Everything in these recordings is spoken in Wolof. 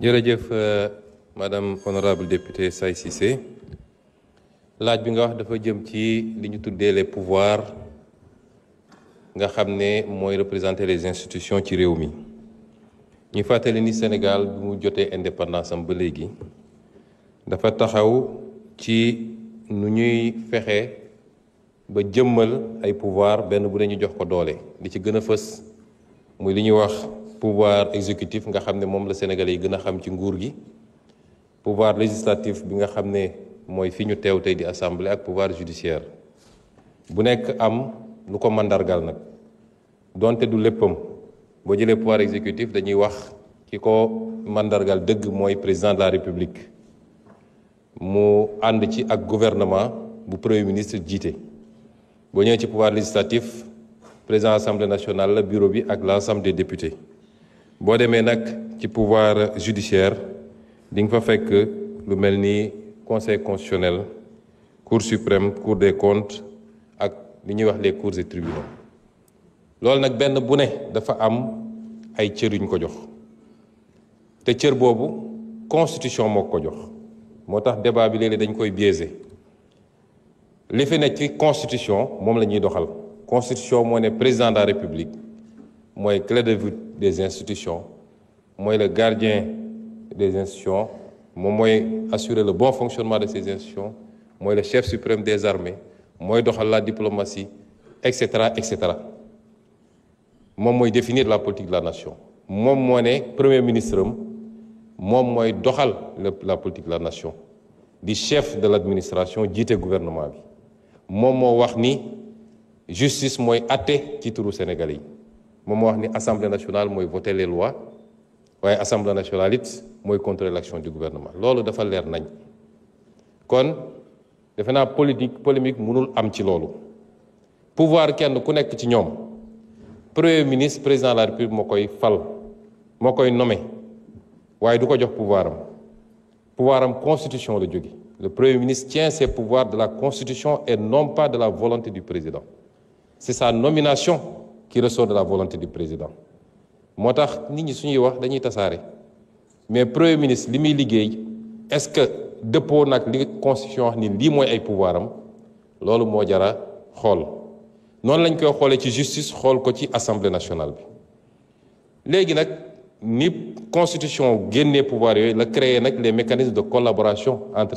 jërëjëf madame honorable députée Saye Cissé laaj bi nga wax dafa jëm ci li ñu tuddee les pouvoirs nga xam ne mooy représenter les institutions ci réew mi ñu fàttali ni Sénégal bi mu jotee indépendance am ba léegi dafa taxaw ci nu ñuy fexe ba jëmmal ay pouvoir benn bu ne ñu jox ko doole li ci gën a fës muy li ñuy wax pouvoir exécutif nga xam ne moom la Sénégalais yi gën a xam ci nguur gi pouvoir législatif bi nga xam ne mooy fi ñu teew tey di assemblée ak pouvoir judiciaire bu nekk am lu ko mandargal nag donte du léppam boo jëlee pouvoir exécutif dañuy wax ki ko mandargal dëgg mooy président de la république mu ànd ci ak gouvernement bu premier ministre jiite boo ñëwee ci pouvoir législatif président assemblée nationale la bureau bi ak l'ensemble des députés boo demee nag ci pouvoir judiciaire di nga fa fekk lu mel ni conseil constitutionnel cour suprême cour des comptes ak li ñuy wax les cours et tribunaux loolu nag benn bu ne dafa am ay cër yuñ ko jox te cër boobu constitution moo ko jox moo tax débat bi léeg-léeg dañ koy biaisé li fi nekk ci constitution moom la ñuy doxal constitution moo ne président de la république mooy clé de voûte des institutions mooy le gardien des institutions moom mooy assurer le bon fonctionnement de ces institutions mooy le chef suprême des armées mooy doxal la diplomatie et cetera et cetera moom mooy définir la politique de la nation moom moo ne premier ministre am moom mooy doxal la politique de la nation di chef de l'administration jiite gouvernement bi moom moo wax ni justice mooy atte ci turu Sénégalais yi moom moo wax ni assemblée nationale mooy voter les lois waaye assemblée nationale it mooy contrôler l'action du gouvernement loolu dafa leer nañ kon defe naa polémique mënul am ci loolu pouvoir kenn ku nekk ci ñoom premier ministre président de la république moo koy fal moo koy nommé waaye du ko jox pouvoir am constitution la jóge le premier ministre tient ses pouvoirs de la constitution et non pas de la volonté du président c'est sa nomination qui ressort de la volonté du président moo tax nit ñi suñuy wax dañuy tasaare mais premier ministre li muy liggéey est-ce que dëppoo nag li constitution wax ni lii mooy ay pouvoir am loolu moo jara xool noonu lañ koy xoolee ci justice xool ko ci assemblée nationale bi léegi nag ni constitution génnee pouvoir yooyu la créer nag les mécanismes de collaboration entre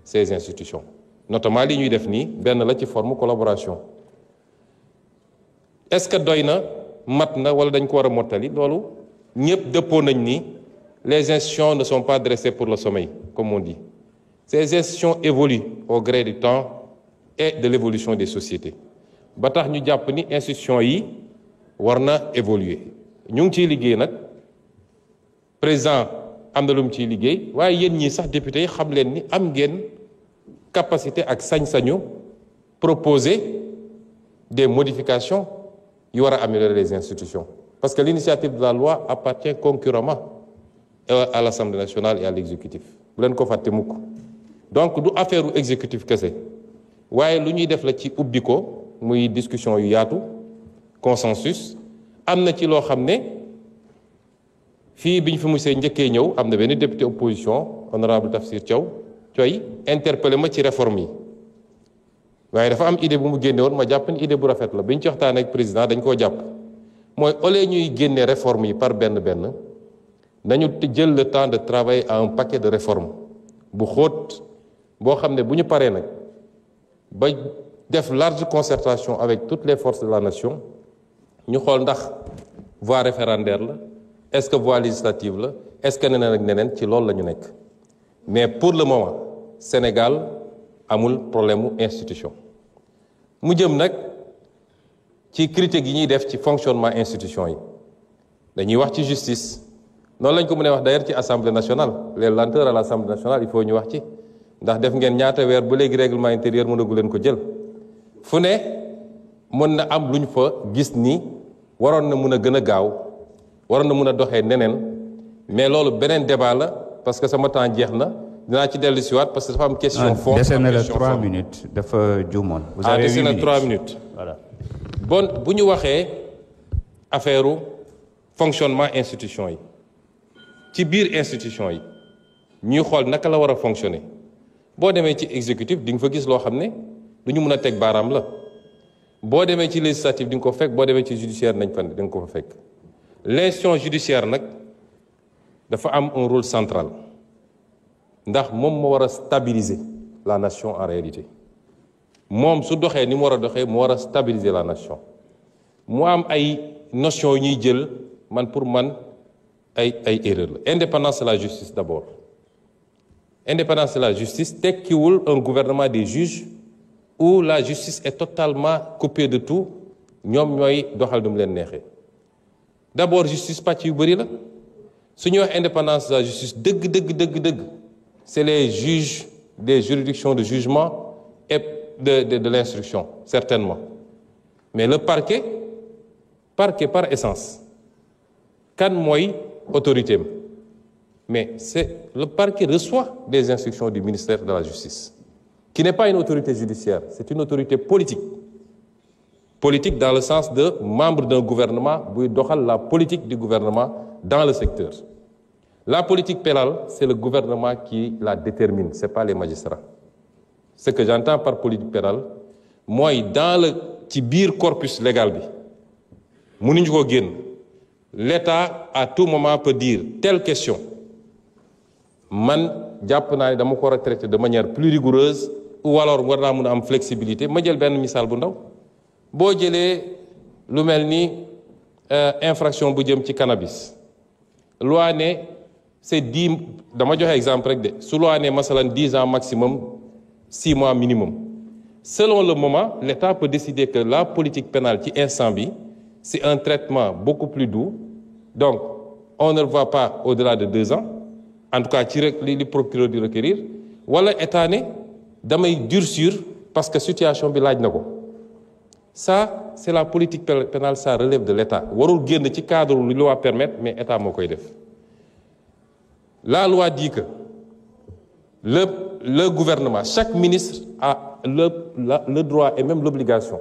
ces institutions notamment li ñuy def nii benn la ci forme collaboration est-ce que doy na mat na wala dañ ko war a mottali loolu ñëpp dëppoo nañ ni les institutions ne sont pas dressées pour le sommeil comme on dit ces institutions évoluent au gré du temps et de l'évolution des sociétés ba tax ñu jàpp ni institutions yi war na évoluer ñu ngi ciy liggéey nag président am na lu mu ciy liggéey waaye yéen ñii sax député yi xam leen ni am ngeen capacité ak sañ-sañu proposer des modifications yu war a améliorer les institutions parce que l'initiative de la loi appartient concurremment à l'Assemblée nationale et à l'exécutif bu leen ko fàtte mukk donc du affaire u exécutif kese waaye lu ñuy def la ci ubbi ko muy discussion yu yaatu consensus am na ci loo xam ne fii bi ñu fi musee njëkkee ñëw am na benn député opposition honorable Tafsir Thioye interpellé ma ci réforme yi waaye dafa am idée bu mu génne woon ma jàpp ni idée bu rafet la bi ñu ci waxtaanee ak président dañ koo jàpp mooy au lieu ñuy génne réforme yi par benn nañu jël le temps de travailler à un paquet de réformes bu xóot boo xam ne bu ñu paree nag ba def large concertation avec toutes les forces de la nation ñu xool ndax voie référendaire la est-ce que voie législative la est-ce que neneen ak neneen ci loolu la ñu nekk mais pour le moment Sénégal amul problème mu institution mu jëm nag ci critique yi ñuy def ci fonctionnement institution yi dañuy wax ci justice noonu lañ ko mën a wax d'ailleurs ci assemblée nationale les lenteurs à l'assemblée nationale il faut ñu wax ci ndax def ngeen ñaata weer ba léegi règlement intérieur mënagu leen ko jël fu ne mën na am lu ñu fa gis ni waroon na mun a gën a gaaw waroon na mun a doxee neneen mais loolu beneen débat la parce que sama temps jeex na dinaa ci dellu siwaat parce que dafa am question fond dese na la 3 minutes dafa juumoon. vous avez 8 minutes dese na 3 minutes. voilà bon bu ñu waxee affaire fonctionnement institution yi ci biir institution yi ñuy xool naka la war a fonctionner boo demee ci exécutif di nga fa gis loo xam ne du ñu mën a teg baaraam la boo demee ci législatif di nga ko fekk boo demee ci judiciaire nañ fa di nga ko fa fekk l'institution judiciaire nag dafa am un rôle central ndax moom moo war a stabiliser la nation en réalité moom su doxee ni mu war a doxee mu war a stabiliser la nation mu am ay notions yu ñuy jël man pour man ay erreur la indépendance de la justice d'abord indépendance de la justice tekkiwul un gouvernement des juges où la justice est totalement coupée de tout ñoom ñooy doxal du mu leen neexee d'abord justice pàcc yu bëri la su ñuy wax indépendance de la justice dëgg c'est les juges des juridictions de jugement et de l'instruction certainement mais le parquet par essence kan mooy autorité am mais c'est le parquet reçoit des instructions du ministère de la justice qui n'est pas une autorité judiciaire c'est une autorité politique dans le sens de membre d'un gouvernement buy doxal la politique du gouvernement dans le secteur. La politique pénale, c'est le gouvernement qui la détermine, ce n'est pas les magistrats. Ce que j'entends par politique pénale, moi, dans le biir corpus légal, l'État, à tout moment, peut dire telle question. Man, je dama ko traiter de manière plus rigoureuse, ou alors, je vais avoir flexibilité. Je vais vous donner un misal bu ndaw. Bo jëlé lu melni infraction bu jëm ci cannabis. Loi né c'est 10 dama joxe exemple rek de su loi né masalan 10 ans maximum 6 mois minimum. Selon le moment, l'État peut décider que la politique pénale qui instant bi c'est un traitement beaucoup plus doux. Donc, on ne le voit pas au-delà de 2 ans. En tout cas, ci rek li procureur di requérir wala état né damay durcir parce que situation bi laaj nako. Ça, c'est la politique pénale, ça relève de l'État. Warul génn ci cadre lu loi permettre, mais l'État moo koy def. La loi dit que le gouvernement, chaque ministre a le droit et même l'obligation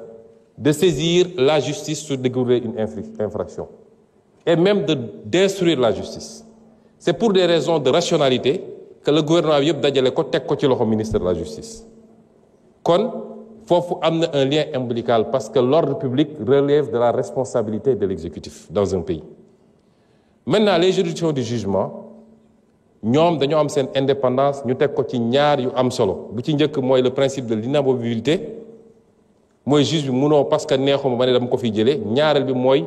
de saisir la justice sur découvrir une infraction. Et même d'instruire la justice. C'est pour des raisons de rationalité que le gouvernement yëpp dajale ko teg ko ci loxo ministre de la justice. Kon, faut amener un lien ombilical parce que l'ordre public relève de la responsabilité de l'exécutif dans un pays. Maintenant, les juridictions du jugement, ñoom dañoo am seen indépendance ñu teg ko ci ñaar yu am solo bu ci njëkk mooy le principe de l'inamovibilité mooy juge bi mënoo parce que neexuma ba ne dama ko fiy jëlee ñaareel bi mooy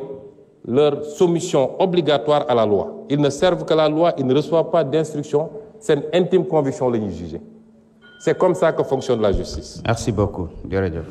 leur soumission obligatoire à la loi. Ils ne servent que la loi, ils ne reçoivent pas d'instruction, c'est une intime conviction la ñuy juger. C'est comme ça que fonctionne la justice. Merci beaucoup. Jërëjëf.